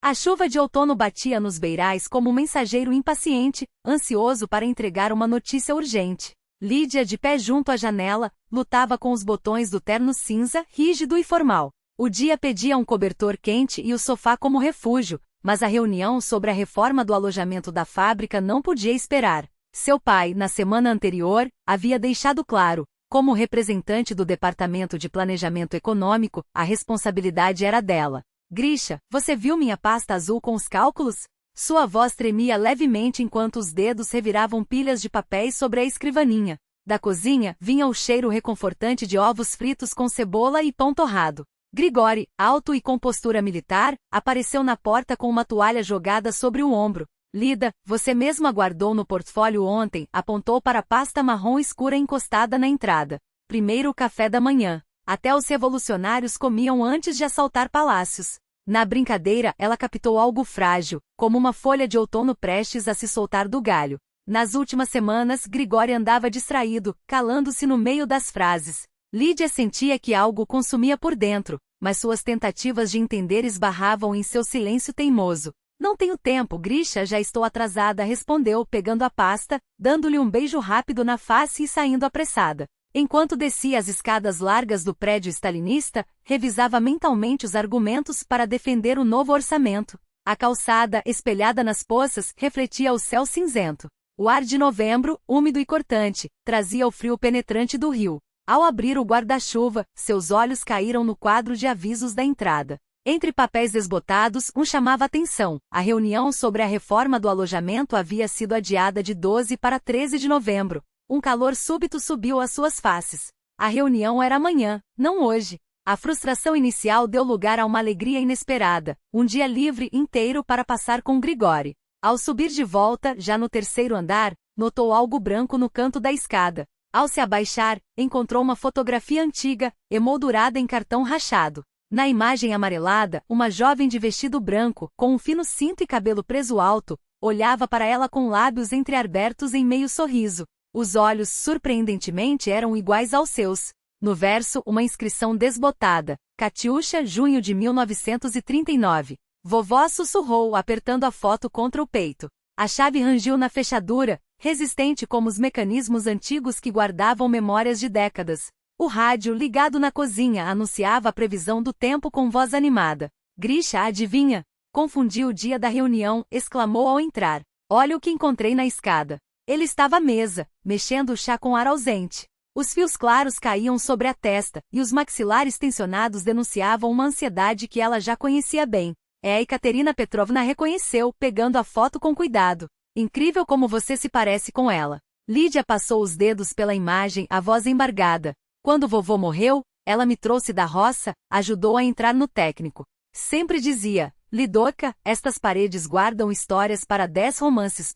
A chuva de outono batia nos beirais como um mensageiro impaciente, ansioso para entregar uma notícia urgente. Lídia, de pé junto à janela, lutava com os botões do terno cinza, rígido e formal. O dia pedia um cobertor quente e o sofá como refúgio, mas a reunião sobre a reforma do alojamento da fábrica não podia esperar. Seu pai, na semana anterior, havia deixado claro: como representante do Departamento de Planejamento Econômico, a responsabilidade era dela. Grisha, você viu minha pasta azul com os cálculos? Sua voz tremia levemente enquanto os dedos reviravam pilhas de papéis sobre a escrivaninha. Da cozinha, vinha o cheiro reconfortante de ovos fritos com cebola e pão torrado. Grigori, alto e com postura militar, apareceu na porta com uma toalha jogada sobre o ombro. Lida, você mesma guardou no portfólio ontem, apontou para a pasta marrom escura encostada na entrada. Primeiro o café da manhã. Até os revolucionários comiam antes de assaltar palácios. Na brincadeira, ela captou algo frágil, como uma folha de outono prestes a se soltar do galho. Nas últimas semanas, Grigori andava distraído, calando-se no meio das frases. Lídia sentia que algo consumia por dentro, mas suas tentativas de entender esbarravam em seu silêncio teimoso. Não tenho tempo, Grisha, já estou atrasada, respondeu, pegando a pasta, dando-lhe um beijo rápido na face e saindo apressada. Enquanto descia as escadas largas do prédio stalinista, revisava mentalmente os argumentos para defender o novo orçamento. A calçada, espelhada nas poças, refletia o céu cinzento. O ar de novembro, úmido e cortante, trazia o frio penetrante do rio. Ao abrir o guarda-chuva, seus olhos caíram no quadro de avisos da entrada. Entre papéis desbotados, um chamava atenção. A reunião sobre a reforma do alojamento havia sido adiada de 12 para 13 de novembro. Um calor súbito subiu às suas faces. A reunião era amanhã, não hoje. A frustração inicial deu lugar a uma alegria inesperada, um dia livre inteiro para passar com Grigori. Ao subir de volta, já no terceiro andar, notou algo branco no canto da escada. Ao se abaixar, encontrou uma fotografia antiga, emoldurada em cartão rachado. Na imagem amarelada, uma jovem de vestido branco, com um fino cinto e cabelo preso alto, olhava para ela com lábios entreabertos em meio sorriso. Os olhos, surpreendentemente, eram iguais aos seus. No verso, uma inscrição desbotada. Katiusha, junho de 1939. Vovó sussurrou, apertando a foto contra o peito. A chave rangiu na fechadura, resistente como os mecanismos antigos que guardavam memórias de décadas. O rádio, ligado na cozinha, anunciava a previsão do tempo com voz animada. Grisha, adivinha? Confundiu o dia da reunião, exclamou ao entrar. Olha o que encontrei na escada. Ele estava à mesa, mexendo o chá com ar ausente. Os fios claros caíam sobre a testa, e os maxilares tensionados denunciavam uma ansiedade que ela já conhecia bem. A Ekaterina Petrovna reconheceu, pegando a foto com cuidado. Incrível como você se parece com ela. Lídia passou os dedos pela imagem, a voz embargada. Quando vovô morreu, ela me trouxe da roça, ajudou a entrar no técnico. Sempre dizia, Lidoka, estas paredes guardam histórias para 10 romances.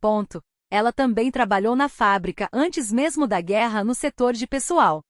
Ela também trabalhou na fábrica antes mesmo da guerra no setor de pessoal.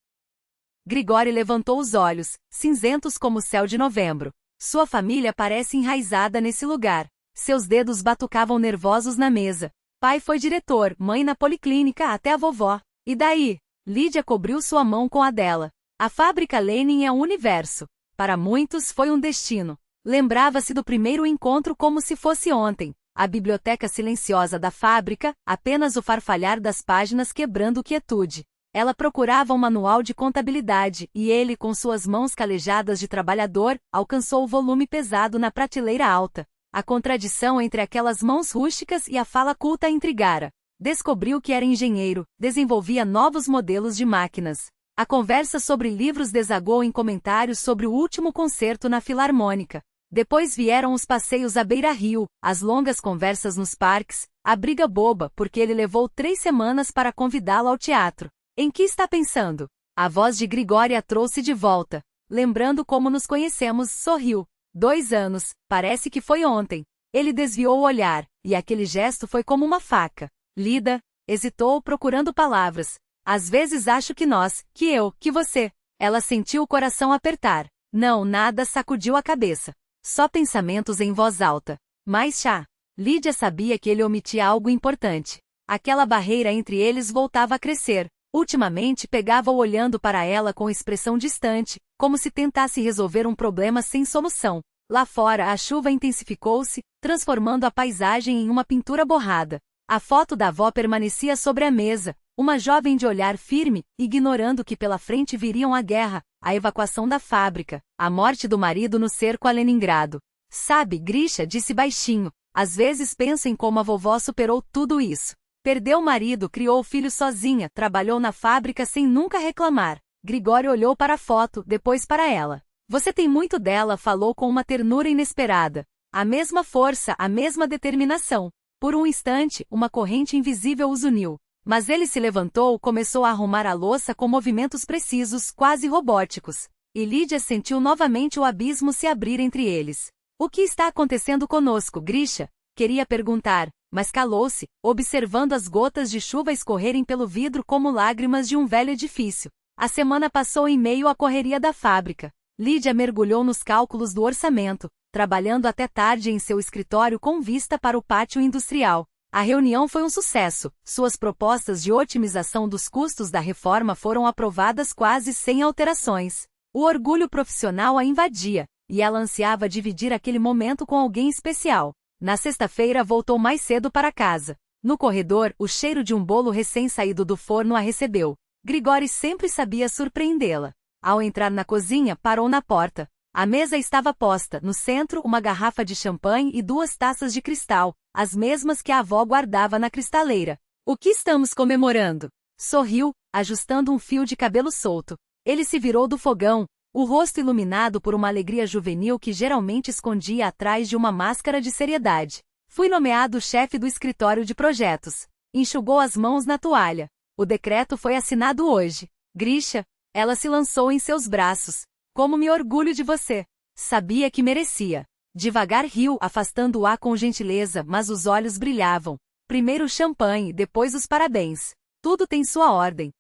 Grigori levantou os olhos, cinzentos como o céu de novembro. Sua família parece enraizada nesse lugar. Seus dedos batucavam nervosos na mesa. Pai foi diretor, mãe na policlínica, até a vovó. E daí? Lídia cobriu sua mão com a dela. A fábrica Lenin é um universo. Para muitos foi um destino. Lembrava-se do primeiro encontro como se fosse ontem. A biblioteca silenciosa da fábrica, apenas o farfalhar das páginas quebrando quietude. Ela procurava um manual de contabilidade, e ele, com suas mãos calejadas de trabalhador, alcançou o volume pesado na prateleira alta. A contradição entre aquelas mãos rústicas e a fala culta intrigara. Descobriu que era engenheiro, desenvolvia novos modelos de máquinas. A conversa sobre livros desagou em comentários sobre o último concerto na Filarmônica. Depois vieram os passeios à beira-rio, as longas conversas nos parques, a briga boba porque ele levou 3 semanas para convidá-la ao teatro. Em que está pensando? A voz de Grigori a trouxe de volta. Lembrando como nos conhecemos, sorriu. 2 anos, parece que foi ontem. Ele desviou o olhar, e aquele gesto foi como uma faca. Lida, hesitou procurando palavras. Às vezes acho que nós, que eu, que você. Ela sentiu o coração apertar. Não, nada, sacudiu a cabeça. Só pensamentos em voz alta. Mais chá. Lídia sabia que ele omitia algo importante. Aquela barreira entre eles voltava a crescer. Ultimamente pegava-o olhando para ela com expressão distante, como se tentasse resolver um problema sem solução. Lá fora a chuva intensificou-se, transformando a paisagem em uma pintura borrada. A foto da avó permanecia sobre a mesa, uma jovem de olhar firme, ignorando que pela frente viriam a guerra, a evacuação da fábrica, a morte do marido no cerco a Leningrado. Sabe, Grisha, disse baixinho, às vezes penso em como a vovó superou tudo isso. Perdeu o marido, criou o filho sozinha, trabalhou na fábrica sem nunca reclamar. Grigori olhou para a foto, depois para ela. Você tem muito dela, falou com uma ternura inesperada. A mesma força, a mesma determinação. Por um instante, uma corrente invisível os uniu. Mas ele se levantou, começou a arrumar a louça com movimentos precisos, quase robóticos. E Lídia sentiu novamente o abismo se abrir entre eles. O que está acontecendo conosco, Grisha? Queria perguntar, mas calou-se, observando as gotas de chuva escorrerem pelo vidro como lágrimas de um velho edifício. A semana passou em meio à correria da fábrica. Lídia mergulhou nos cálculos do orçamento, trabalhando até tarde em seu escritório com vista para o pátio industrial. A reunião foi um sucesso, suas propostas de otimização dos custos da reforma foram aprovadas quase sem alterações. O orgulho profissional a invadia, e ela ansiava dividir aquele momento com alguém especial. Na sexta-feira voltou mais cedo para casa. No corredor, o cheiro de um bolo recém-saído do forno a recebeu. Grigori sempre sabia surpreendê-la. Ao entrar na cozinha, parou na porta. A mesa estava posta, no centro uma garrafa de champanhe e 2 taças de cristal, as mesmas que a avó guardava na cristaleira. O que estamos comemorando? Sorriu, ajustando um fio de cabelo solto. Ele se virou do fogão, o rosto iluminado por uma alegria juvenil que geralmente escondia atrás de uma máscara de seriedade. Fui nomeado chefe do escritório de projetos. Enxugou as mãos na toalha. O decreto foi assinado hoje. Grisha, ela se lançou em seus braços. Como me orgulho de você. Sabia que merecia. Devagar riu, afastando-a com gentileza, mas os olhos brilhavam. Primeiro o champanhe, depois os parabéns. Tudo tem sua ordem.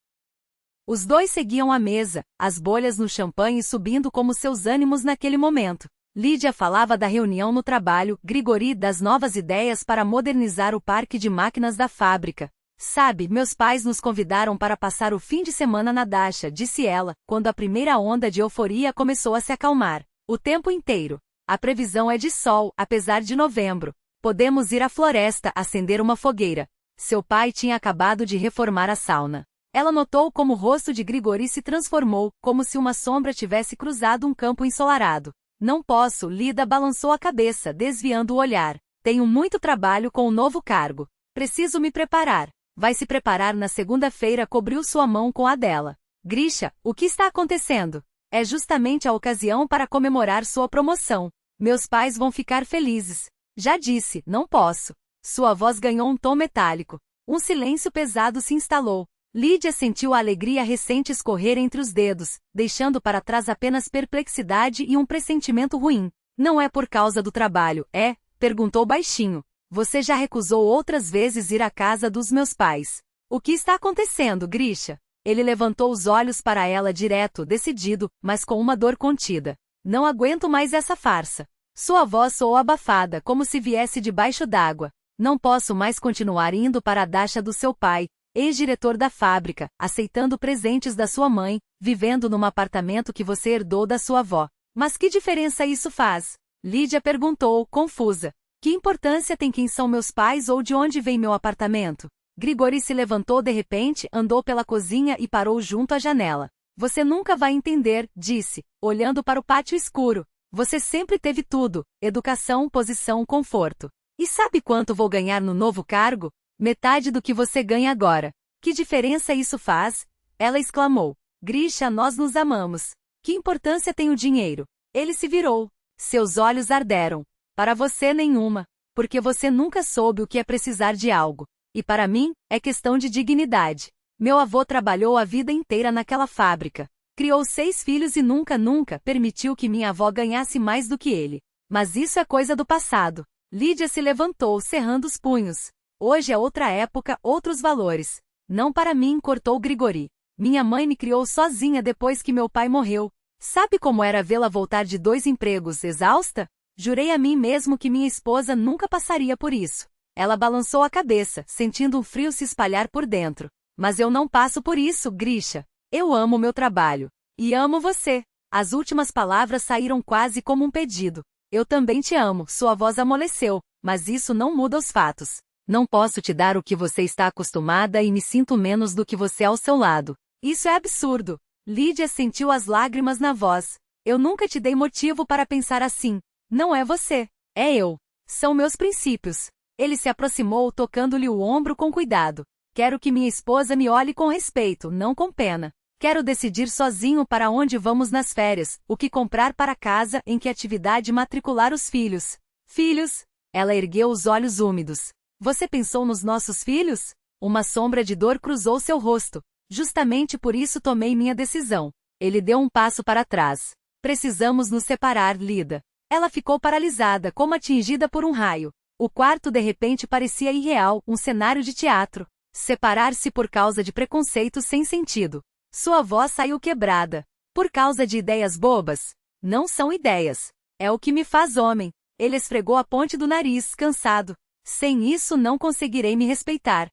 Os dois seguiam a mesa, as bolhas no champanhe subindo como seus ânimos naquele momento. Lídia falava da reunião no trabalho, Grigori das novas ideias para modernizar o parque de máquinas da fábrica. Sabe, meus pais nos convidaram para passar o fim de semana na dacha, disse ela, quando a primeira onda de euforia começou a se acalmar. O tempo inteiro. A previsão é de sol, apesar de novembro. Podemos ir à floresta, acender uma fogueira. Seu pai tinha acabado de reformar a sauna. Ela notou como o rosto de Grigori se transformou, como se uma sombra tivesse cruzado um campo ensolarado. Não posso, Lida balançou a cabeça, desviando o olhar. Tenho muito trabalho com o novo cargo. Preciso me preparar. Vai se preparar na segunda-feira, cobriu sua mão com a dela. Grisha, o que está acontecendo? É justamente a ocasião para comemorar sua promoção. Meus pais vão ficar felizes. Já disse, não posso. Sua voz ganhou um tom metálico. Um silêncio pesado se instalou. Lídia sentiu a alegria recente escorrer entre os dedos, deixando para trás apenas perplexidade e um pressentimento ruim. Não é por causa do trabalho, é? Perguntou baixinho. Você já recusou outras vezes ir à casa dos meus pais. O que está acontecendo, Grisha? Ele levantou os olhos para ela direto, decidido, mas com uma dor contida. Não aguento mais essa farsa. Sua voz soou abafada, como se viesse debaixo d'água. Não posso mais continuar indo para a dacha do seu pai, ex-diretor da fábrica, aceitando presentes da sua mãe, vivendo num apartamento que você herdou da sua avó. Mas que diferença isso faz? Lídia perguntou, confusa. Que importância tem quem são meus pais ou de onde vem meu apartamento? Grigori se levantou de repente, andou pela cozinha e parou junto à janela. Você nunca vai entender, disse, olhando para o pátio escuro. Você sempre teve tudo, educação, posição, conforto. E sabe quanto vou ganhar no novo cargo? Metade do que você ganha agora. Que diferença isso faz? Ela exclamou. Grisha, nós nos amamos. Que importância tem o dinheiro? Ele se virou. Seus olhos arderam. Para você nenhuma, porque você nunca soube o que é precisar de algo. E para mim, é questão de dignidade. Meu avô trabalhou a vida inteira naquela fábrica. Criou 6 filhos e nunca permitiu que minha avó ganhasse mais do que ele. Mas isso é coisa do passado. Lídia se levantou, cerrando os punhos. Hoje é outra época, outros valores. Não para mim, cortou Grigori. Minha mãe me criou sozinha depois que meu pai morreu. Sabe como era vê-la voltar de 2 empregos, exausta? Jurei a mim mesmo que minha esposa nunca passaria por isso. Ela balançou a cabeça, sentindo um frio se espalhar por dentro. Mas eu não passo por isso, Grisha. Eu amo meu trabalho. E amo você. As últimas palavras saíram quase como um pedido. Eu também te amo, sua voz amoleceu, mas isso não muda os fatos. Não posso te dar o que você está acostumada e me sinto menos do que você ao seu lado. Isso é absurdo. Lídia sentiu as lágrimas na voz. Eu nunca te dei motivo para pensar assim. Não é você. É eu. São meus princípios. Ele se aproximou tocando-lhe o ombro com cuidado. Quero que minha esposa me olhe com respeito, não com pena. Quero decidir sozinho para onde vamos nas férias, o que comprar para casa, em que atividade matricular os filhos. Filhos? Ela ergueu os olhos úmidos. Você pensou nos nossos filhos? Uma sombra de dor cruzou seu rosto. Justamente por isso tomei minha decisão. Ele deu um passo para trás. Precisamos nos separar, Lida. Ela ficou paralisada, como atingida por um raio. O quarto de repente parecia irreal, um cenário de teatro. Separar-se por causa de preconceitos sem sentido. Sua voz saiu quebrada. Por causa de ideias bobas? Não são ideias. É o que me faz homem. Ele esfregou a ponte do nariz, cansado. Sem isso não conseguirei me respeitar.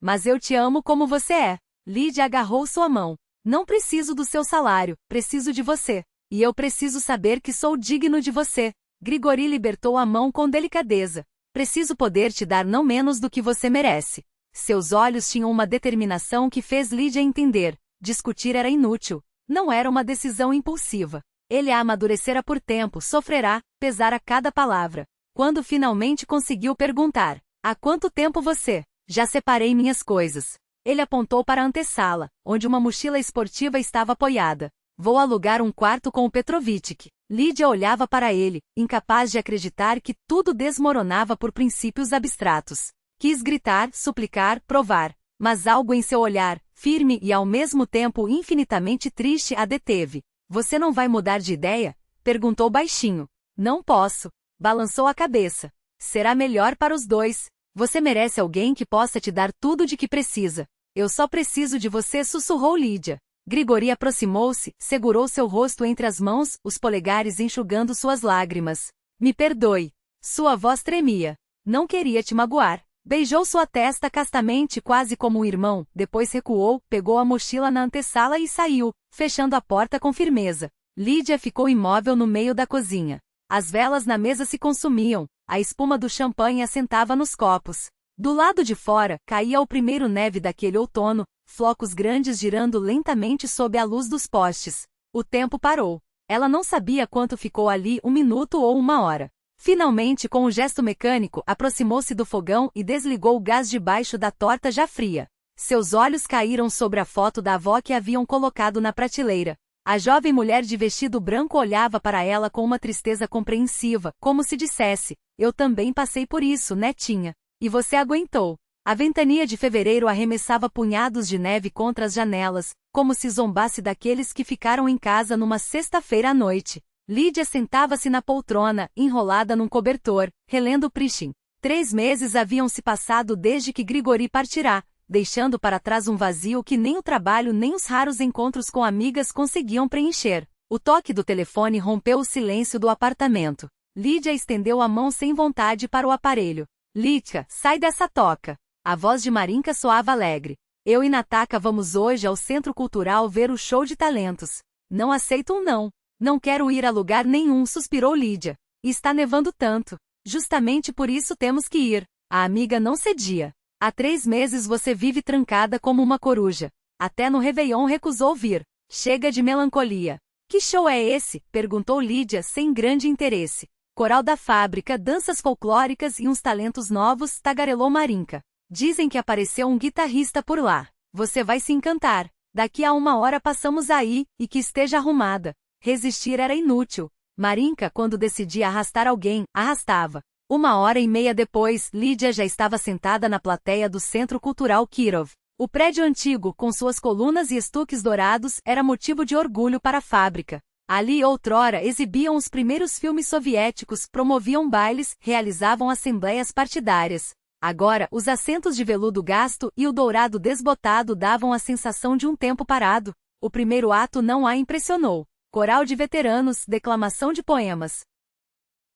Mas eu te amo como você é. Lídia agarrou sua mão. Não preciso do seu salário, preciso de você. E eu preciso saber que sou digno de você. Grigori libertou a mão com delicadeza. Preciso poder te dar não menos do que você merece. Seus olhos tinham uma determinação que fez Lídia entender. Discutir era inútil. Não era uma decisão impulsiva. Ele a amadurecera por tempo, sofrerá, pesara cada palavra. Quando finalmente conseguiu perguntar: há quanto tempo você? Já separei minhas coisas. Ele apontou para a antessala, onde uma mochila esportiva estava apoiada. Vou alugar um quarto com o Petrovic. Lídia olhava para ele, incapaz de acreditar que tudo desmoronava por princípios abstratos. Quis gritar, suplicar, provar. Mas algo em seu olhar, firme e ao mesmo tempo infinitamente triste, a deteve. Você não vai mudar de ideia? Perguntou baixinho. Não posso. Balançou a cabeça. Será melhor para os dois. Você merece alguém que possa te dar tudo de que precisa. Eu só preciso de você, sussurrou Lídia. Grigori aproximou-se, segurou seu rosto entre as mãos, os polegares enxugando suas lágrimas. Me perdoe. Sua voz tremia. Não queria te magoar. Beijou sua testa castamente, quase como um irmão, depois recuou, pegou a mochila na antessala e saiu, fechando a porta com firmeza. Lídia ficou imóvel no meio da cozinha. As velas na mesa se consumiam, a espuma do champanhe assentava nos copos. Do lado de fora, caía o primeiro neve daquele outono, flocos grandes girando lentamente sob a luz dos postes. O tempo parou. Ela não sabia quanto ficou ali, 1 minuto ou 1 hora. Finalmente, com um gesto mecânico, aproximou-se do fogão e desligou o gás debaixo da torta já fria. Seus olhos caíram sobre a foto da avó que haviam colocado na prateleira. A jovem mulher de vestido branco olhava para ela com uma tristeza compreensiva, como se dissesse: eu também passei por isso, netinha. E você aguentou. A ventania de fevereiro arremessava punhados de neve contra as janelas, como se zombasse daqueles que ficaram em casa numa sexta-feira à noite. Lídia sentava-se na poltrona, enrolada num cobertor, relendo Prishin. 3 meses haviam se passado desde que Grigori partirá, deixando para trás um vazio que nem o trabalho nem os raros encontros com amigas conseguiam preencher. O toque do telefone rompeu o silêncio do apartamento. Lídia estendeu a mão sem vontade para o aparelho. Lídia, sai dessa toca. A voz de Marinka soava alegre. Eu e Nataka vamos hoje ao Centro Cultural ver o show de talentos. Não aceito um não. Não quero ir a lugar nenhum, suspirou Lídia. Está nevando tanto. Justamente por isso temos que ir. A amiga não cedia. Há 3 meses você vive trancada como uma coruja. Até no Réveillon recusou vir. Chega de melancolia. Que show é esse? Perguntou Lídia sem grande interesse. Coral da fábrica, danças folclóricas e uns talentos novos, tagarelou Marinka. Dizem que apareceu um guitarrista por lá. Você vai se encantar. Daqui a 1 hora passamos aí, e que esteja arrumada. Resistir era inútil. Marinka, quando decidia arrastar alguém, arrastava. 1h30 depois, Lídia já estava sentada na plateia do Centro Cultural Kirov. O prédio antigo, com suas colunas e estuques dourados, era motivo de orgulho para a fábrica. Ali outrora exibiam os primeiros filmes soviéticos, promoviam bailes, realizavam assembleias partidárias. Agora, os assentos de veludo gasto e o dourado desbotado davam a sensação de um tempo parado. O primeiro ato não a impressionou. Coral de veteranos, declamação de poemas.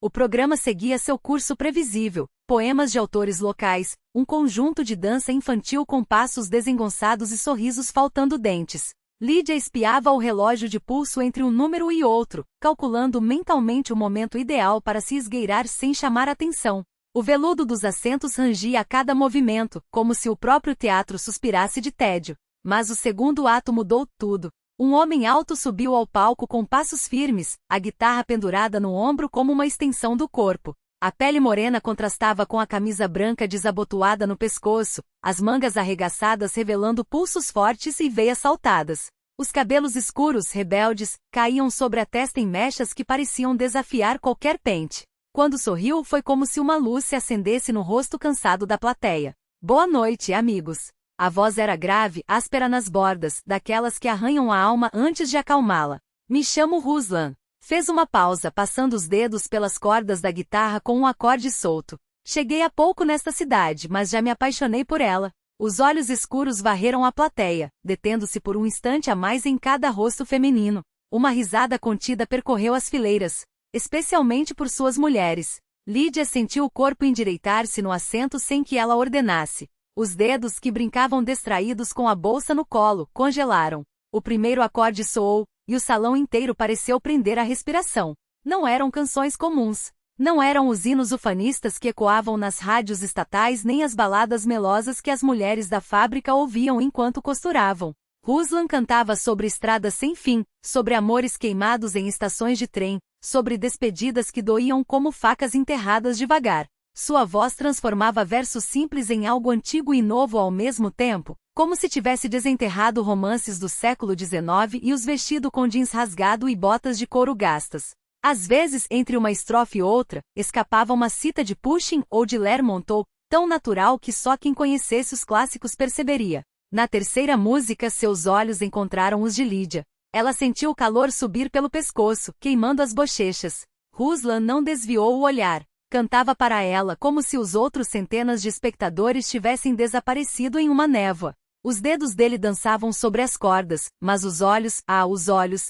O programa seguia seu curso previsível, poemas de autores locais, um conjunto de dança infantil com passos desengonçados e sorrisos faltando dentes. Lídia espiava o relógio de pulso entre um número e outro, calculando mentalmente o momento ideal para se esgueirar sem chamar atenção. O veludo dos assentos rangia a cada movimento, como se o próprio teatro suspirasse de tédio. Mas o segundo ato mudou tudo. Um homem alto subiu ao palco com passos firmes, a guitarra pendurada no ombro como uma extensão do corpo. A pele morena contrastava com a camisa branca desabotoada no pescoço, as mangas arregaçadas revelando pulsos fortes e veias saltadas. Os cabelos escuros, rebeldes, caíam sobre a testa em mechas que pareciam desafiar qualquer pente. Quando sorriu, foi como se uma luz se acendesse no rosto cansado da plateia. Boa noite, amigos. A voz era grave, áspera nas bordas, daquelas que arranham a alma antes de acalmá-la. Me chamo Ruslan. Fez uma pausa, passando os dedos pelas cordas da guitarra com um acorde solto. Cheguei há pouco nesta cidade, mas já me apaixonei por ela. Os olhos escuros varreram a plateia, detendo-se por um instante a mais em cada rosto feminino. Uma risada contida percorreu as fileiras, especialmente por suas mulheres. Lídia sentiu o corpo endireitar-se no assento sem que ela ordenasse. Os dedos que brincavam distraídos com a bolsa no colo, congelaram. O primeiro acorde soou, e o salão inteiro pareceu prender a respiração. Não eram canções comuns. Não eram os hinos ufanistas que ecoavam nas rádios estatais nem as baladas melosas que as mulheres da fábrica ouviam enquanto costuravam. Ruslan cantava sobre estradas sem fim, sobre amores queimados em estações de trem, sobre despedidas que doíam como facas enterradas devagar. Sua voz transformava versos simples em algo antigo e novo ao mesmo tempo, como se tivesse desenterrado romances do século XIX e os vestido com jeans rasgado e botas de couro gastas. Às vezes, entre uma estrofe e outra, escapava uma cita de Pushkin ou de Lermontov, tão natural que só quem conhecesse os clássicos perceberia. Na terceira música, seus olhos encontraram os de Lídia. Ela sentiu o calor subir pelo pescoço, queimando as bochechas. Ruslan não desviou o olhar. Cantava para ela como se os outros centenas de espectadores tivessem desaparecido em uma névoa. Os dedos dele dançavam sobre as cordas, mas os olhos,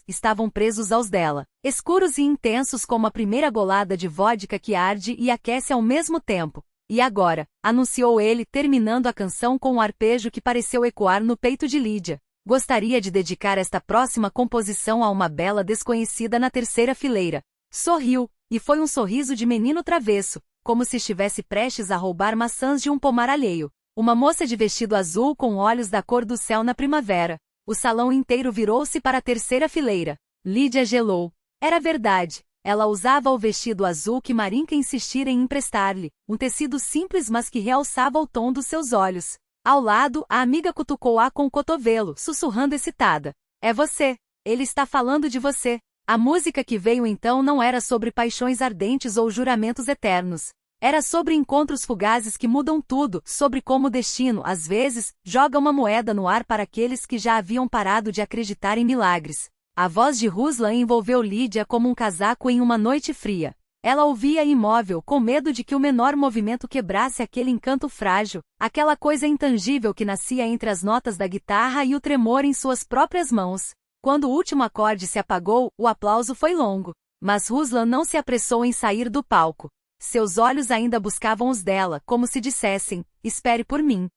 estavam presos aos dela, escuros e intensos como a primeira golada de vodka que arde e aquece ao mesmo tempo. E agora, anunciou ele, terminando a canção com um arpejo que pareceu ecoar no peito de Lídia. Gostaria de dedicar esta próxima composição a uma bela desconhecida na terceira fileira. Sorriu, e foi um sorriso de menino travesso, como se estivesse prestes a roubar maçãs de um pomar alheio. Uma moça de vestido azul com olhos da cor do céu na primavera. O salão inteiro virou-se para a terceira fileira. Lídia gelou. Era verdade. Ela usava o vestido azul que Marinka insistira em emprestar-lhe, um tecido simples mas que realçava o tom dos seus olhos. Ao lado, a amiga cutucou-a com o cotovelo, sussurrando excitada. É você. Ele está falando de você. A música que veio então não era sobre paixões ardentes ou juramentos eternos. Era sobre encontros fugazes que mudam tudo, sobre como o destino, às vezes, joga uma moeda no ar para aqueles que já haviam parado de acreditar em milagres. A voz de Ruslan envolveu Lídia como um casaco em uma noite fria. Ela ouvia imóvel, com medo de que o menor movimento quebrasse aquele encanto frágil, aquela coisa intangível que nascia entre as notas da guitarra e o tremor em suas próprias mãos. Quando o último acorde se apagou, o aplauso foi longo. Mas Ruslan não se apressou em sair do palco. Seus olhos ainda buscavam os dela, como se dissessem, espere por mim.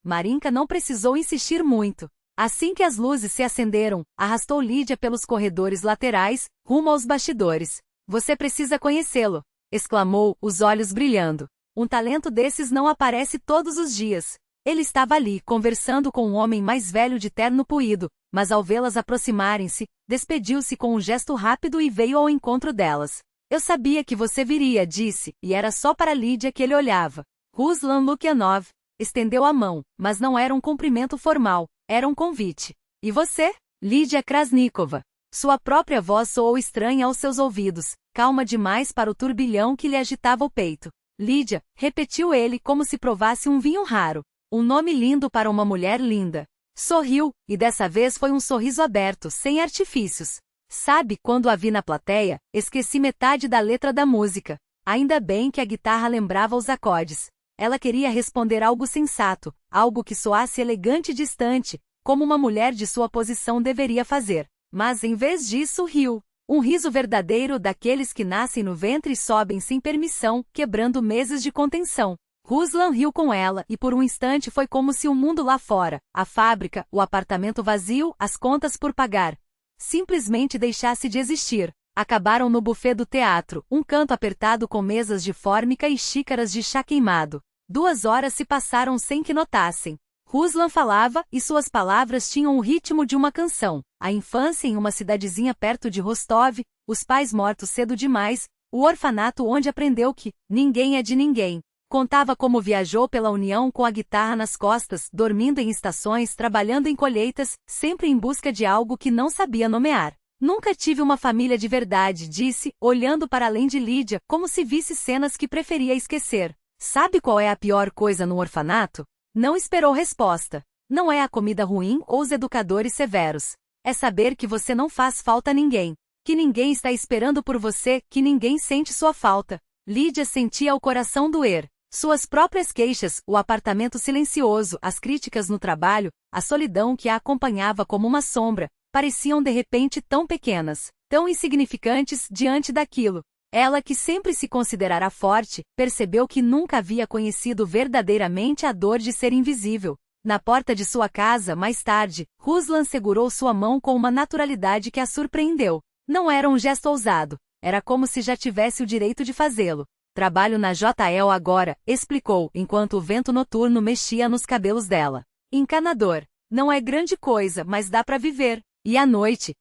Marinka não precisou insistir muito. Assim que as luzes se acenderam, arrastou Lídia pelos corredores laterais, rumo aos bastidores. Você precisa conhecê-lo, exclamou, os olhos brilhando. Um talento desses não aparece todos os dias. Ele estava ali, conversando com um homem mais velho de terno puído, mas ao vê-las aproximarem-se, despediu-se com um gesto rápido e veio ao encontro delas. Eu sabia que você viria, disse, e era só para Lídia que ele olhava. Ruslan Lukyanov estendeu a mão, mas não era um cumprimento formal, era um convite. E você? Lídia Krasnikova. Sua própria voz soou estranha aos seus ouvidos, calma demais para o turbilhão que lhe agitava o peito. Lídia, repetiu ele como se provasse um vinho raro. Um nome lindo para uma mulher linda. Sorriu, e dessa vez foi um sorriso aberto, sem artifícios. Sabe, quando a vi na plateia, esqueci metade da letra da música. Ainda bem que a guitarra lembrava os acordes. Ela queria responder algo sensato, algo que soasse elegante e distante, como uma mulher de sua posição deveria fazer. Mas em vez disso riu. Um riso verdadeiro daqueles que nascem no ventre e sobem sem permissão, quebrando meses de contenção. Ruslan riu com ela e por um instante foi como se o mundo lá fora, a fábrica, o apartamento vazio, as contas por pagar, simplesmente deixasse de existir. Acabaram no buffet do teatro, um canto apertado com mesas de fórmica e xícaras de chá queimado. 2 horas se passaram sem que notassem. Ruslan falava, e suas palavras tinham o ritmo de uma canção. A infância em uma cidadezinha perto de Rostov, os pais mortos cedo demais, o orfanato onde aprendeu que ninguém é de ninguém. Contava como viajou pela União com a guitarra nas costas, dormindo em estações, trabalhando em colheitas, sempre em busca de algo que não sabia nomear. Nunca tive uma família de verdade, disse, olhando para além de Lídia, como se visse cenas que preferia esquecer. Sabe qual é a pior coisa no orfanato? Não esperou resposta. Não é a comida ruim ou os educadores severos. É saber que você não faz falta a ninguém. Que ninguém está esperando por você, que ninguém sente sua falta. Lídia sentia o coração doer. Suas próprias queixas, o apartamento silencioso, as críticas no trabalho, a solidão que a acompanhava como uma sombra, pareciam de repente tão pequenas, tão insignificantes diante daquilo. Ela, que sempre se considerara forte, percebeu que nunca havia conhecido verdadeiramente a dor de ser invisível. Na porta de sua casa, mais tarde, Ruslan segurou sua mão com uma naturalidade que a surpreendeu. Não era um gesto ousado, era como se já tivesse o direito de fazê-lo. Trabalho na JL agora, explicou, enquanto o vento noturno mexia nos cabelos dela. Encanador. Não é grande coisa, mas dá para viver. E à noite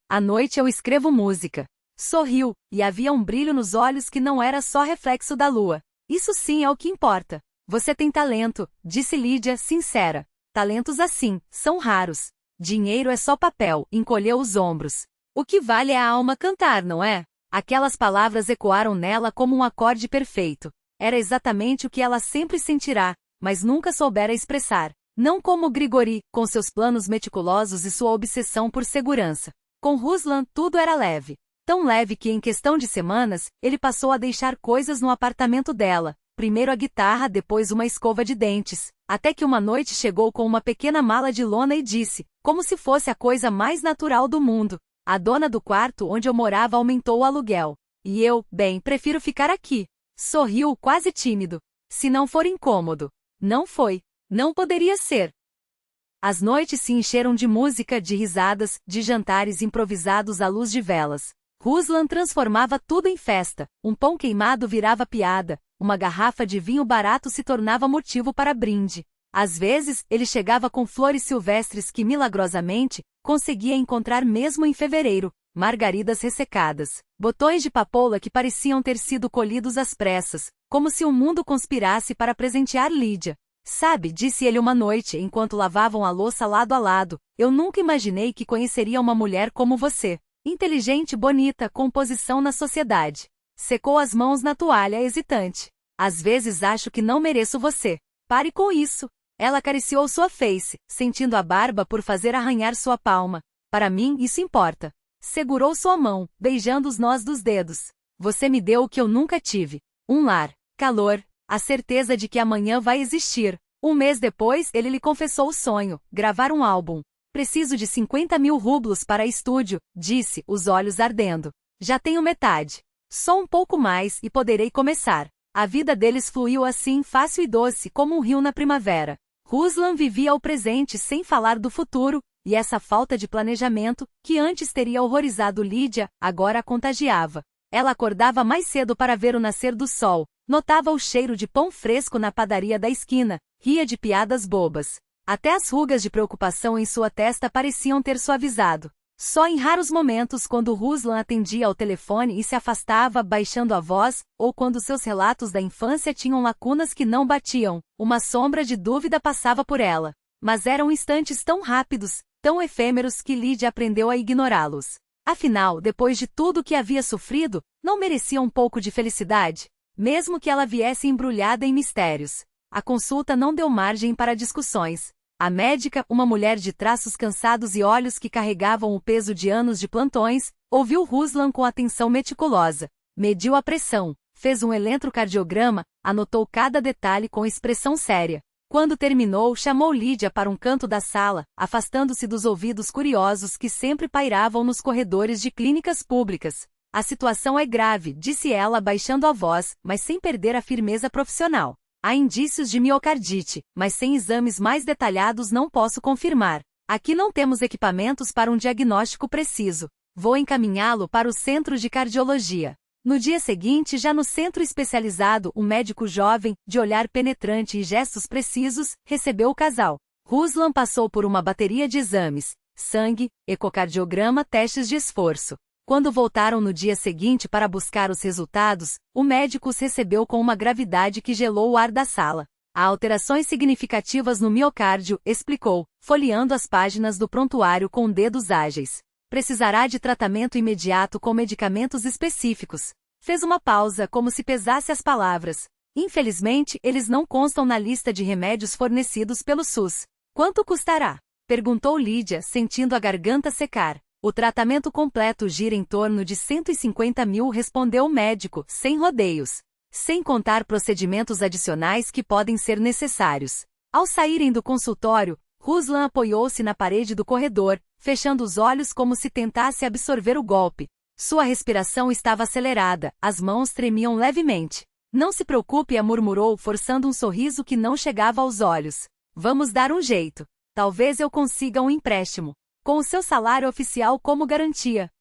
eu escrevo música. Sorriu, e havia um brilho nos olhos que não era só reflexo da lua. Isso sim é o que importa. Você tem talento, disse Lídia, sincera. Talentos assim, são raros. Dinheiro é só papel, encolheu os ombros. O que vale é a alma cantar, não é? Aquelas palavras ecoaram nela como um acorde perfeito. Era exatamente o que ela sempre sentirá, mas nunca soubera expressar. Não como Grigori, com seus planos meticulosos e sua obsessão por segurança. Com Ruslan tudo era leve. Tão leve que em questão de semanas, ele passou a deixar coisas no apartamento dela. Primeiro a guitarra, depois uma escova de dentes. Até que uma noite chegou com uma pequena mala de lona e disse, como se fosse a coisa mais natural do mundo. A dona do quarto onde eu morava aumentou o aluguel. E eu, bem, prefiro ficar aqui. Sorriu, quase tímido. Se não for incômodo. Não foi. Não poderia ser. As noites se encheram de música, de risadas, de jantares improvisados à luz de velas. Ruslan transformava tudo em festa. Um pão queimado virava piada. Uma garrafa de vinho barato se tornava motivo para brinde. Às vezes, ele chegava com flores silvestres que milagrosamente conseguia encontrar mesmo em fevereiro, margaridas ressecadas, botões de papoula que pareciam ter sido colhidos às pressas, como se o mundo conspirasse para presentear Lídia. Sabe, disse ele uma noite enquanto lavavam a louça lado a lado, eu nunca imaginei que conheceria uma mulher como você. Inteligente, bonita, com posição na sociedade. Secou as mãos na toalha, hesitante. Às vezes acho que não mereço você. Pare com isso. Ela acariciou sua face, sentindo a barba por fazer arranhar sua palma. Para mim, isso importa. Segurou sua mão, beijando os nós dos dedos. Você me deu o que eu nunca tive. Um lar, calor, a certeza de que amanhã vai existir. Um mês depois, ele lhe confessou o sonho, gravar um álbum. Preciso de 50.000 rublos para estúdio, disse, os olhos ardendo. Já tenho metade. Só um pouco mais e poderei começar. A vida deles fluiu assim fácil e doce como um rio na primavera. Ruslan vivia o presente sem falar do futuro, e essa falta de planejamento, que antes teria horrorizado Lídia, agora a contagiava. Ela acordava mais cedo para ver o nascer do sol, notava o cheiro de pão fresco na padaria da esquina, ria de piadas bobas. Até as rugas de preocupação em sua testa pareciam ter suavizado. Só em raros momentos quando Ruslan atendia ao telefone e se afastava, baixando a voz, ou quando seus relatos da infância tinham lacunas que não batiam, uma sombra de dúvida passava por ela. Mas eram instantes tão rápidos, tão efêmeros que Lídia aprendeu a ignorá-los. Afinal, depois de tudo que havia sofrido, não merecia um pouco de felicidade? Mesmo que ela viesse embrulhada em mistérios. A consulta não deu margem para discussões. A médica, uma mulher de traços cansados e olhos que carregavam o peso de anos de plantões, ouviu Ruslan com atenção meticulosa. Mediu a pressão, fez um eletrocardiograma, anotou cada detalhe com expressão séria. Quando terminou, chamou Lídia para um canto da sala, afastando-se dos ouvidos curiosos que sempre pairavam nos corredores de clínicas públicas. A situação é grave, disse ela baixando a voz, mas sem perder a firmeza profissional. Há indícios de miocardite, mas sem exames mais detalhados não posso confirmar. Aqui não temos equipamentos para um diagnóstico preciso. Vou encaminhá-lo para o centro de cardiologia. No dia seguinte, já no centro especializado, um médico jovem, de olhar penetrante e gestos precisos, recebeu o casal. Ruslan passou por uma bateria de exames: sangue, ecocardiograma, testes de esforço. Quando voltaram no dia seguinte para buscar os resultados, o médico os recebeu com uma gravidade que gelou o ar da sala. Há alterações significativas no miocárdio, explicou, folheando as páginas do prontuário com dedos ágeis. Precisará de tratamento imediato com medicamentos específicos. Fez uma pausa, como se pesasse as palavras. Infelizmente, eles não constam na lista de remédios fornecidos pelo SUS. Quanto custará? Perguntou Lídia, sentindo a garganta secar. O tratamento completo gira em torno de 150 mil, respondeu o médico, sem rodeios. Sem contar procedimentos adicionais que podem ser necessários. Ao saírem do consultório, Ruslan apoiou-se na parede do corredor, fechando os olhos como se tentasse absorver o golpe. Sua respiração estava acelerada, as mãos tremiam levemente. Não se preocupe, murmurou, forçando um sorriso que não chegava aos olhos. Vamos dar um jeito. Talvez eu consiga um empréstimo. Com o seu salário oficial como garantia.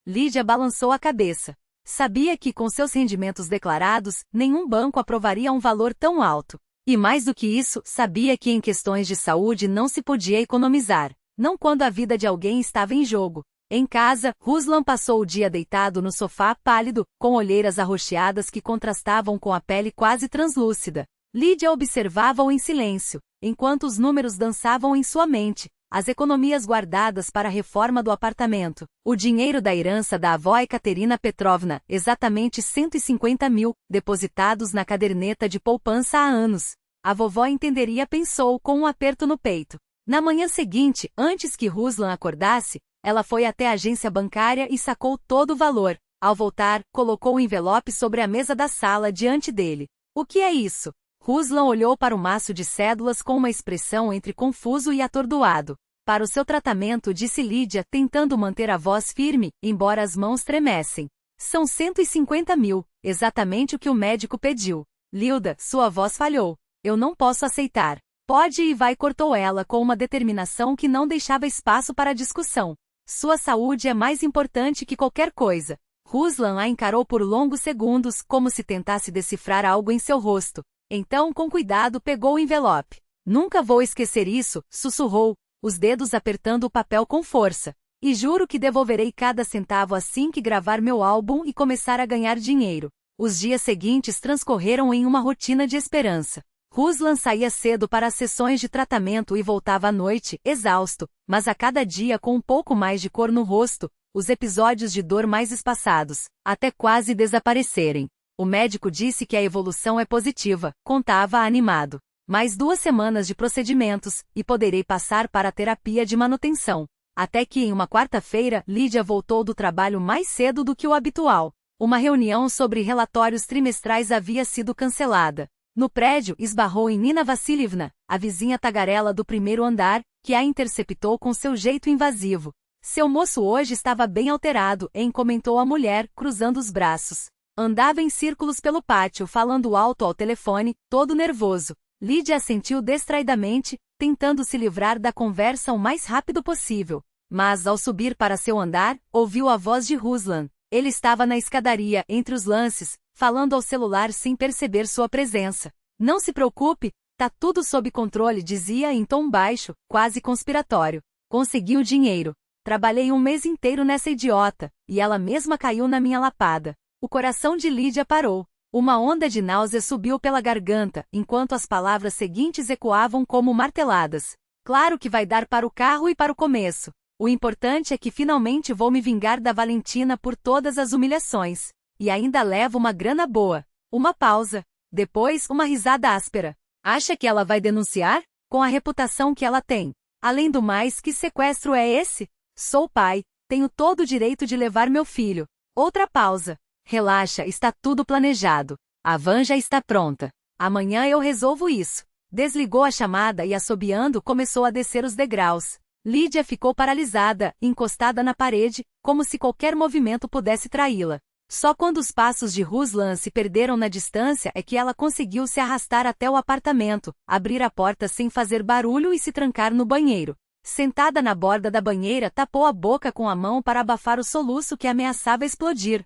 Lídia balançou a cabeça. Sabia que, com seus rendimentos declarados, nenhum banco aprovaria um valor tão alto. E mais do que isso, sabia que em questões de saúde não se podia economizar. Não quando a vida de alguém estava em jogo. Em casa, Ruslan passou o dia deitado no sofá, pálido, com olheiras arroxeadas que contrastavam com a pele quase translúcida. Lídia observava-o em silêncio, enquanto os números dançavam em sua mente. As economias guardadas para a reforma do apartamento, o dinheiro da herança da avó Ekaterina Petrovna, exatamente 150 mil, depositados na caderneta de poupança há anos. A vovó entenderia, pensou, com um aperto no peito. Na manhã seguinte, antes que Ruslan acordasse, ela foi até a agência bancária e sacou todo o valor. Ao voltar, colocou o envelope sobre a mesa da sala diante dele. O que é isso? Ruslan olhou para o maço de cédulas com uma expressão entre confuso e atordoado. Para o seu tratamento, disse Lídia, tentando manter a voz firme, embora as mãos tremessem. São 150 mil, exatamente o que o médico pediu. Lilda, sua voz falhou. Eu não posso aceitar. Pode e vai, cortou ela com uma determinação que não deixava espaço para discussão. Sua saúde é mais importante que qualquer coisa. Ruslan a encarou por longos segundos, como se tentasse decifrar algo em seu rosto. Então, com cuidado, pegou o envelope. Nunca vou esquecer isso, sussurrou, os dedos apertando o papel com força. E juro que devolverei cada centavo assim que gravar meu álbum e começar a ganhar dinheiro. Os dias seguintes transcorreram em uma rotina de esperança. Ruslan saía cedo para as sessões de tratamento e voltava à noite, exausto, mas a cada dia com um pouco mais de cor no rosto, os episódios de dor mais espaçados, até quase desaparecerem. O médico disse que a evolução é positiva, contava animado. Mais 2 semanas de procedimentos, e poderei passar para a terapia de manutenção. Até que em uma quarta-feira, Lídia voltou do trabalho mais cedo do que o habitual. Uma reunião sobre relatórios trimestrais havia sido cancelada. No prédio, esbarrou em Nina Vassilievna, a vizinha tagarela do primeiro andar, que a interceptou com seu jeito invasivo. Seu moço hoje estava bem alterado, comentou a mulher, cruzando os braços. Andava em círculos pelo pátio, falando alto ao telefone, todo nervoso. Lídia assentiu distraidamente, tentando se livrar da conversa o mais rápido possível. Mas, ao subir para seu andar, ouviu a voz de Ruslan. Ele estava na escadaria, entre os lances, falando ao celular sem perceber sua presença. Não se preocupe, tá tudo sob controle, dizia em tom baixo, quase conspiratório. Consegui o dinheiro. Trabalhei um mês inteiro nessa idiota, e ela mesma caiu na minha lapada. O coração de Lídia parou. Uma onda de náusea subiu pela garganta, enquanto as palavras seguintes ecoavam como marteladas. Claro que vai dar para o carro e para o começo. O importante é que finalmente vou me vingar da Valentina por todas as humilhações. E ainda levo uma grana boa. Uma pausa. Depois, uma risada áspera. Acha que ela vai denunciar? Com a reputação que ela tem. Além do mais, que sequestro é esse? Sou pai. Tenho todo o direito de levar meu filho. Outra pausa. Relaxa, está tudo planejado. A van já está pronta. Amanhã eu resolvo isso. Desligou a chamada e, assobiando, começou a descer os degraus. Lídia ficou paralisada, encostada na parede, como se qualquer movimento pudesse traí-la. Só quando os passos de Ruslan se perderam na distância é que ela conseguiu se arrastar até o apartamento, abrir a porta sem fazer barulho e se trancar no banheiro. Sentada na borda da banheira, tapou a boca com a mão para abafar o soluço que ameaçava explodir.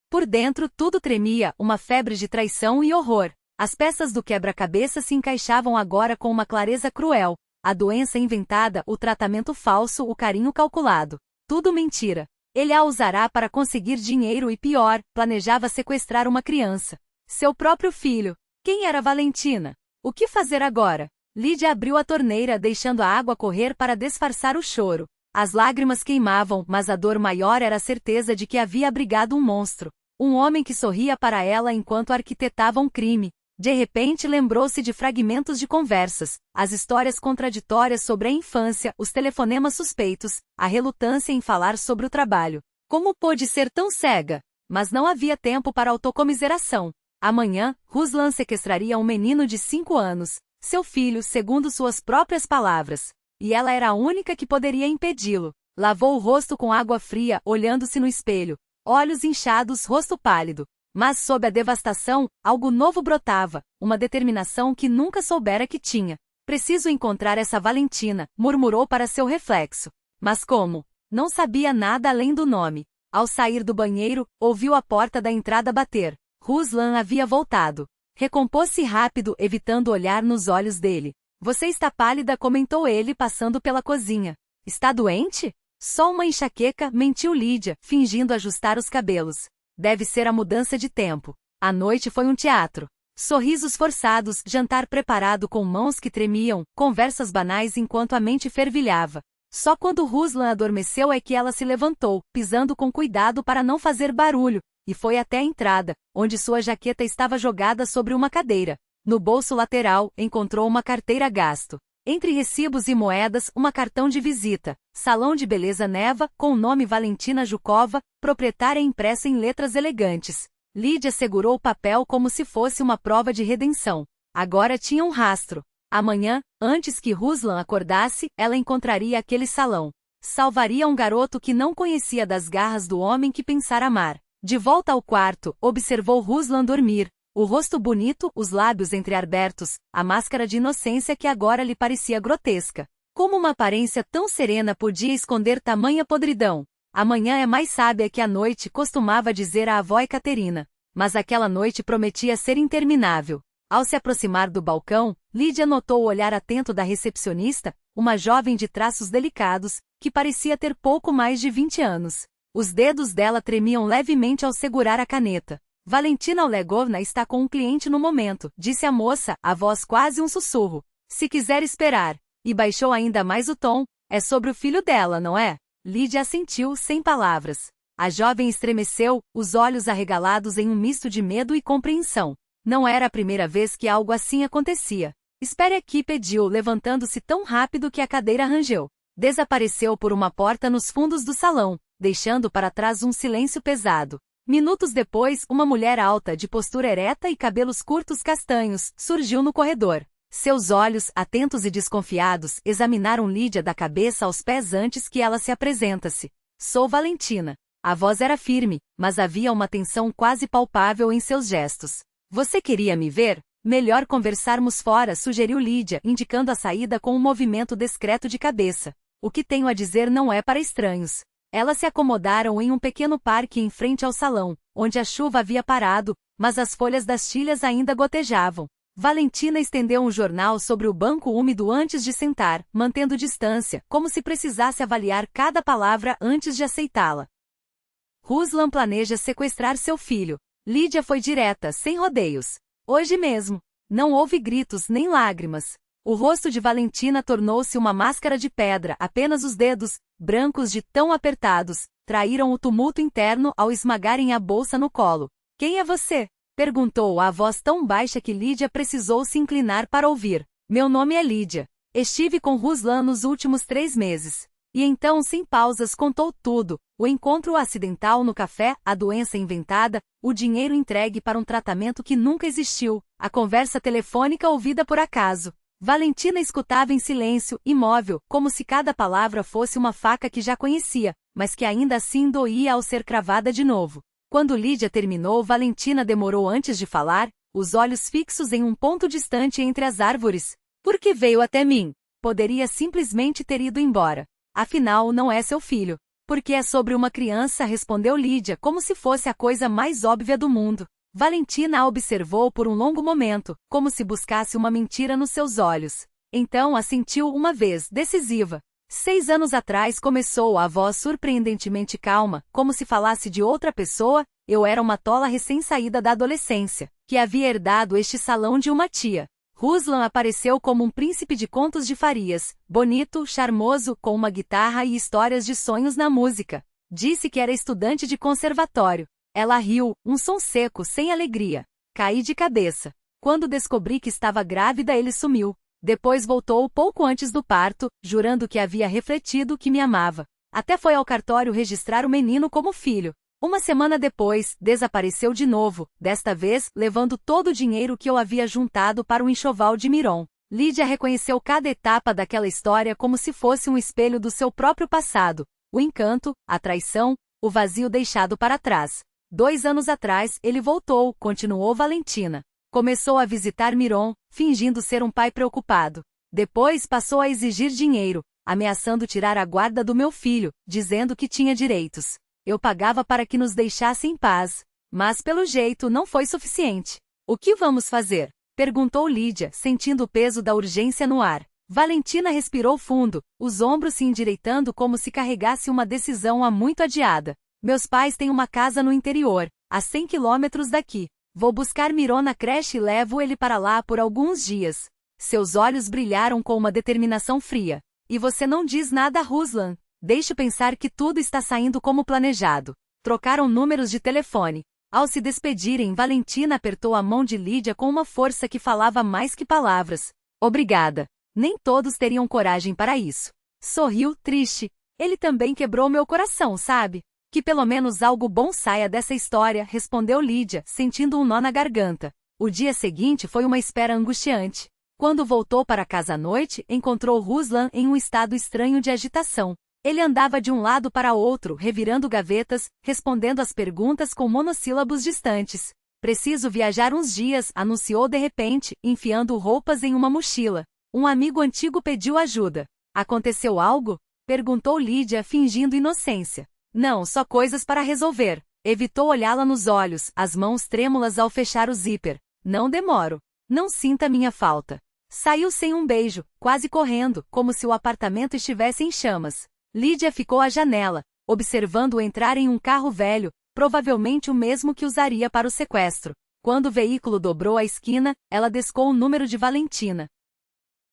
Por dentro tudo tremia, uma febre de traição e horror. As peças do quebra-cabeça se encaixavam agora com uma clareza cruel. A doença inventada, o tratamento falso, o carinho calculado. Tudo mentira. Ele a usará para conseguir dinheiro e pior, planejava sequestrar uma criança. Seu próprio filho. Quem era Valentina? O que fazer agora? Lídia abriu a torneira deixando a água correr para disfarçar o choro. As lágrimas queimavam, mas a dor maior era a certeza de que havia abrigado um monstro. Um homem que sorria para ela enquanto arquitetava um crime. De repente lembrou-se de fragmentos de conversas, as histórias contraditórias sobre a infância, os telefonemas suspeitos, a relutância em falar sobre o trabalho. Como pôde ser tão cega? Mas não havia tempo para autocomiseração. Amanhã, Ruslan sequestraria um menino de 5 anos, seu filho, segundo suas próprias palavras. E ela era a única que poderia impedi-lo. Lavou o rosto com água fria, olhando-se no espelho. Olhos inchados, rosto pálido. Mas sob a devastação, algo novo brotava, uma determinação que nunca soubera que tinha. Preciso encontrar essa Valentina, murmurou para seu reflexo. Mas como? Não sabia nada além do nome. Ao sair do banheiro, ouviu a porta da entrada bater. Ruslan havia voltado. Recompôs-se rápido, evitando olhar nos olhos dele. Você está pálida, comentou ele passando pela cozinha. Está doente? Só uma enxaqueca, mentiu Lídia, fingindo ajustar os cabelos. Deve ser a mudança de tempo. A noite foi um teatro. Sorrisos forçados, jantar preparado com mãos que tremiam, conversas banais enquanto a mente fervilhava. Só quando Ruslan adormeceu é que ela se levantou, pisando com cuidado para não fazer barulho, e foi até a entrada, onde sua jaqueta estava jogada sobre uma cadeira. No bolso lateral, encontrou uma carteira gasto. Entre recibos e moedas, uma cartão de visita. Salão de beleza Neva, com o nome Valentina Jukova, proprietária impressa em letras elegantes. Lídia segurou o papel como se fosse uma prova de redenção. Agora tinha um rastro. Amanhã, antes que Ruslan acordasse, ela encontraria aquele salão. Salvaria um garoto que não conhecia das garras do homem que pensara amar. De volta ao quarto, observou Ruslan dormir. O rosto bonito, os lábios entreabertos, a máscara de inocência que agora lhe parecia grotesca. Como uma aparência tão serena podia esconder tamanha podridão? Amanhã é mais sábia que a noite, costumava dizer a avó Ekaterina. Mas aquela noite prometia ser interminável. Ao se aproximar do balcão, Lídia notou o olhar atento da recepcionista, uma jovem de traços delicados, que parecia ter pouco mais de 20 anos. Os dedos dela tremiam levemente ao segurar a caneta. Valentina Olegovna está com um cliente no momento, disse a moça, a voz quase um sussurro. Se quiser esperar. E baixou ainda mais o tom. É sobre o filho dela, não é? Lídia assentiu, sem palavras. A jovem estremeceu, os olhos arregalados em um misto de medo e compreensão. Não era a primeira vez que algo assim acontecia. Espere aqui, pediu, levantando-se tão rápido que a cadeira rangeu. Desapareceu por uma porta nos fundos do salão, deixando para trás um silêncio pesado. Minutos depois, uma mulher alta, de postura ereta e cabelos curtos castanhos, surgiu no corredor. Seus olhos, atentos e desconfiados, examinaram Lídia da cabeça aos pés antes que ela se apresentasse. Sou Valentina. A voz era firme, mas havia uma tensão quase palpável em seus gestos. Você queria me ver? Melhor conversarmos fora, sugeriu Lídia, indicando a saída com um movimento discreto de cabeça. O que tenho a dizer não é para estranhos. Elas se acomodaram em um pequeno parque em frente ao salão, onde a chuva havia parado, mas as folhas das tilhas ainda gotejavam. Valentina estendeu um jornal sobre o banco úmido antes de sentar, mantendo distância, como se precisasse avaliar cada palavra antes de aceitá-la. Ruslan planeja sequestrar seu filho. Lídia foi direta, sem rodeios. Hoje mesmo. Não houve gritos nem lágrimas. O rosto de Valentina tornou-se uma máscara de pedra, apenas os dedos, brancos de tão apertados, traíram o tumulto interno ao esmagarem a bolsa no colo. Quem é você? Perguntou a voz tão baixa que Lídia precisou se inclinar para ouvir. Meu nome é Lídia. Estive com Ruslan nos últimos 3 meses. E então, sem pausas, contou tudo. O encontro acidental no café, a doença inventada, o dinheiro entregue para um tratamento que nunca existiu, a conversa telefônica ouvida por acaso. Valentina escutava em silêncio, imóvel, como se cada palavra fosse uma faca que já conhecia, mas que ainda assim doía ao ser cravada de novo. Quando Lídia terminou, Valentina demorou antes de falar, os olhos fixos em um ponto distante entre as árvores. Por que veio até mim? Poderia simplesmente ter ido embora. Afinal, não é seu filho. Porque é sobre uma criança, respondeu Lídia como se fosse a coisa mais óbvia do mundo. Valentina a observou por um longo momento, como se buscasse uma mentira nos seus olhos. Então assentiu uma vez, decisiva. 6 anos atrás começou a voz surpreendentemente calma, como se falasse de outra pessoa. Eu era uma tola recém-saída da adolescência, que havia herdado este salão de uma tia. Ruslan apareceu como um príncipe de contos de farias, bonito, charmoso, com uma guitarra e histórias de sonhos na música. Disse que era estudante de conservatório. Ela riu, um som seco, sem alegria. Caí de cabeça. Quando descobri que estava grávida, ele sumiu. Depois voltou pouco antes do parto, jurando que havia refletido que me amava. Até foi ao cartório registrar o menino como filho. Uma semana depois, desapareceu de novo, desta vez levando todo o dinheiro que eu havia juntado para o enxoval de Miron. Lídia reconheceu cada etapa daquela história como se fosse um espelho do seu próprio passado. O encanto, a traição, o vazio deixado para trás. 2 anos atrás, ele voltou, continuou Valentina. Começou a visitar Miron, fingindo ser um pai preocupado. Depois passou a exigir dinheiro, ameaçando tirar a guarda do meu filho, dizendo que tinha direitos. Eu pagava para que nos deixasse em paz. Mas pelo jeito não foi suficiente. O que vamos fazer? Perguntou Lídia, sentindo o peso da urgência no ar. Valentina respirou fundo, os ombros se endireitando como se carregasse uma decisão há muito adiada. Meus pais têm uma casa no interior, a 100 quilômetros daqui. Vou buscar Miron na creche e levo ele para lá por alguns dias. Seus olhos brilharam com uma determinação fria. E você não diz nada a Ruslan. Deixe pensar que tudo está saindo como planejado. Trocaram números de telefone. Ao se despedirem, Valentina apertou a mão de Lídia com uma força que falava mais que palavras. Obrigada. Nem todos teriam coragem para isso. Sorriu, triste. Ele também quebrou meu coração, sabe? Que pelo menos algo bom saia dessa história, respondeu Lídia, sentindo um nó na garganta. O dia seguinte foi uma espera angustiante. Quando voltou para casa à noite, encontrou Ruslan em um estado estranho de agitação. Ele andava de um lado para outro, revirando gavetas, respondendo às perguntas com monossílabos distantes. Preciso viajar uns dias, anunciou de repente, enfiando roupas em uma mochila. Um amigo antigo pediu ajuda. Aconteceu algo? Perguntou Lídia, fingindo inocência. Não, só coisas para resolver. Evitou olhá-la nos olhos, as mãos trêmulas ao fechar o zíper. Não demoro. Não sinta minha falta. Saiu sem um beijo, quase correndo, como se o apartamento estivesse em chamas. Lídia ficou à janela, observando-o entrar em um carro velho, provavelmente o mesmo que usaria para o sequestro. Quando o veículo dobrou a esquina, ela descou o número de Valentina.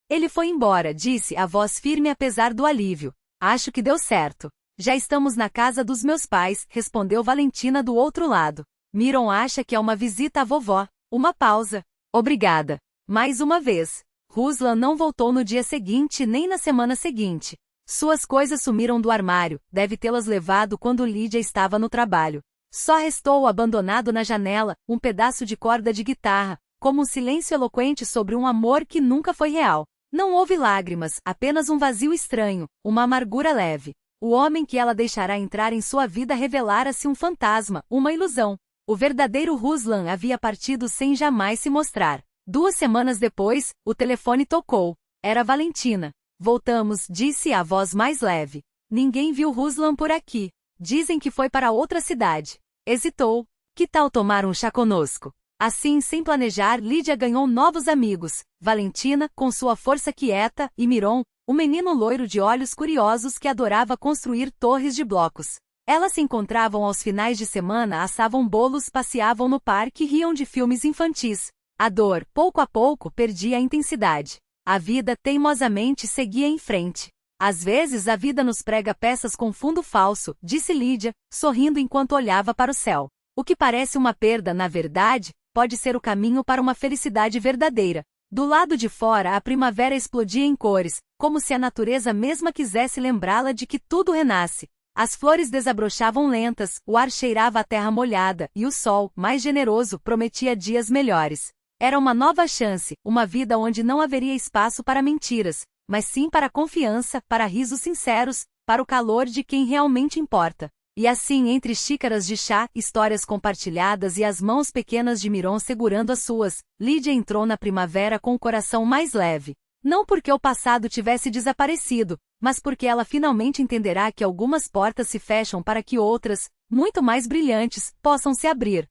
Ele foi embora, disse, a voz firme apesar do alívio. Acho que deu certo. Já estamos na casa dos meus pais, respondeu Valentina do outro lado. Miron acha que é uma visita à vovó. Uma pausa. Obrigada. Mais uma vez. Ruslan não voltou no dia seguinte nem na semana seguinte. Suas coisas sumiram do armário, deve tê-las levado quando Lídia estava no trabalho. Só restou abandonado na janela, um pedaço de corda de guitarra, como um silêncio eloquente sobre um amor que nunca foi real. Não houve lágrimas, apenas um vazio estranho, uma amargura leve. O homem que ela deixará entrar em sua vida revelara-se um fantasma, uma ilusão. O verdadeiro Ruslan havia partido sem jamais se mostrar. 2 semanas depois, o telefone tocou. Era Valentina. Voltamos, disse a voz mais leve. Ninguém viu Ruslan por aqui. Dizem que foi para outra cidade. Hesitou. Que tal tomar um chá conosco? Assim, sem planejar, Lídia ganhou novos amigos. Valentina, com sua força quieta, e Miron, um menino loiro de olhos curiosos que adorava construir torres de blocos. Elas se encontravam aos finais de semana, assavam bolos, passeavam no parque e riam de filmes infantis. A dor, pouco a pouco, perdia a intensidade. A vida teimosamente seguia em frente. Às vezes a vida nos prega peças com fundo falso, disse Lídia, sorrindo enquanto olhava para o céu. O que parece uma perda, na verdade, pode ser o caminho para uma felicidade verdadeira. Do lado de fora a primavera explodia em cores, como se a natureza mesma quisesse lembrá-la de que tudo renasce. As flores desabrochavam lentas, o ar cheirava a terra molhada, e o sol, mais generoso, prometia dias melhores. Era uma nova chance, uma vida onde não haveria espaço para mentiras, mas sim para confiança, para risos sinceros, para o calor de quem realmente importa. E assim, entre xícaras de chá, histórias compartilhadas e as mãos pequenas de Miron segurando as suas, Lídia entrou na primavera com o coração mais leve. Não porque o passado tivesse desaparecido, mas porque ela finalmente entenderá que algumas portas se fecham para que outras, muito mais brilhantes, possam se abrir.